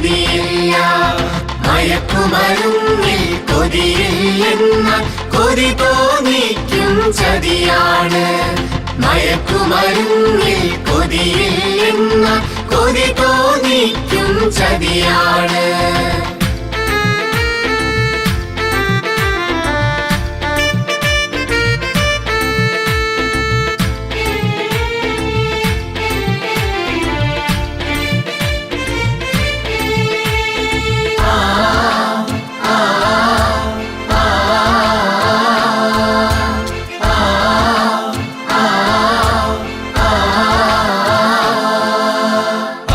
കൊതിയില്ല. മയക്കുമരുന്നിൽ കൊതിയില്ലെന്ന കൊതി തോന്നിക്കും ചതിയാണ്. മയക്കുമരുന്നിൽ കൊതിയില്ലെന്ന കൊതി തോന്നിക്കും ചതിയാണ്.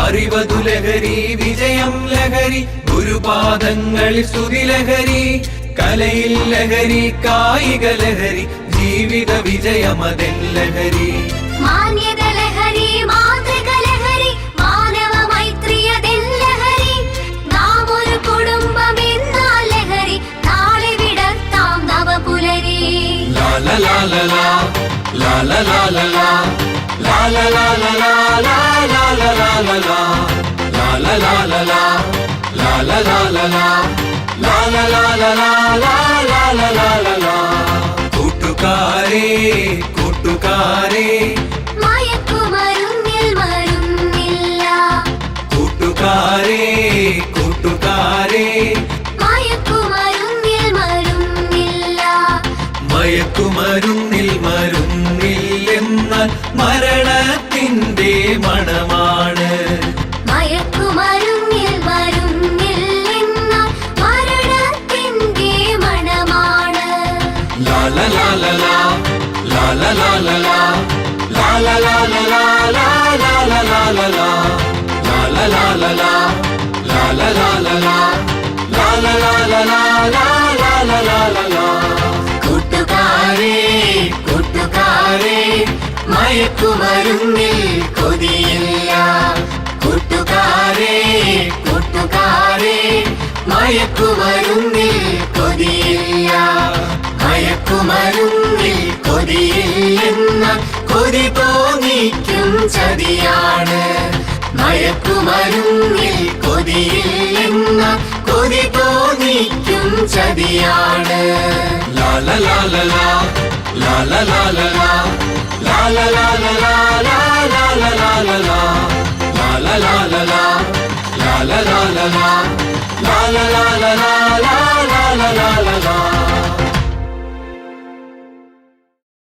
അറിവതു ലഹരി, വിജയം ലഹരി, ഗുരുപാദങ്ങളിൽ സ്തുതി ലഹരി, കലയിൽ ലഹരി, കായിക ലഹരി, ജീവിത വിജയമതെൻ ലഹരി. മാന്യത ലഹരി, മാതൃക ലഹരി, മാനവ മൈത്രിയതെൻ ലഹരി. നാം ഒരു കുടുംബം എന്ന ലഹരി, നാളെ വിടർത്താം നവപുലരി. ലാ ലാ ലാ ലാ ലാ, ലാ ലാ ലാ ലാ ലാ, ലാ ലാ ലാ ലാ ലാ, ലാ ലാ ലാ ലാ ലാ ലാ, ലാ ലാ ലാ ലാ ലാ, ലാ ലാ ലാ ലാ ലാ, ലാ ലാ ലാ ലാ ലാ, ലാ ലാ ലാ ലാ ലാ. കൂട്ടുകാരേ കൂട്ടുകാരേ, മയക്കുമരുന്നിൽ മരുന്നില്ല. കൂട്ടുകാരേ കൂട്ടുകാരേ, മയക്കുമരുന്നിൽ മരുന്നില്ല. മയക്കുമരുന്നിൽ മരുന്നില്ലെന്നാൽ മരണത്തിൻ്റെ മണമാണ്. മയക്കുമരുന്നിൽ മരുന്നില്ലെന്ന മരണത്തിൻ്റെ മണമാണ്. ലാ ലാ ലാ ലാ ലാ, ലാ ലാ ലാ ലാ ലാ, ലാ ലാ ലാ ലാ ലാ, ലാ ലാ ലാ ലാ ലാ ലാ, ലാ ലാ ലാ ലാ ലാ, ലാ ലാ ലാ ലാ ലാ, ലാ ലാ ലാ ലാ ലാ, ലാ ലാ ലാ ലാ ലാ. കൂട്ടുകാരേ കൂട്ടുകാരേ, മയക്കുമരുന്നിൽ കൊതിയില്ല. കൂട്ടുകാരേ കൂട്ടുകാരേ, മയക്കുമരുന്നിൽ കൊതിയില്ല. മയക്കുമരുന്നിൽ കൊതിയില്ലെന്ന കൊതി തോന്നിക്കും ചതിയാണ്. മയക്കുമരുന്നിൽ കൊതിയില്ലെന്ന കൊതി തോന്നിക്കും ചതിയാണ്. ലാ ലാ ലാ ലാ ലാ, ലാ ലാ ലാ ലാ ലാ, ലാ ലാ ലാ ലാ ലാ, ലാ ലാ ലാ ലാ ലാ ലാ, ലാ ലാ ലാ ലാ ലാ, ലാ ലാ ലാ ലാ ലാ, ലാ ലാ ലാ ലാ ലാ, ലാ ലാ ലാ ലാ ലാ.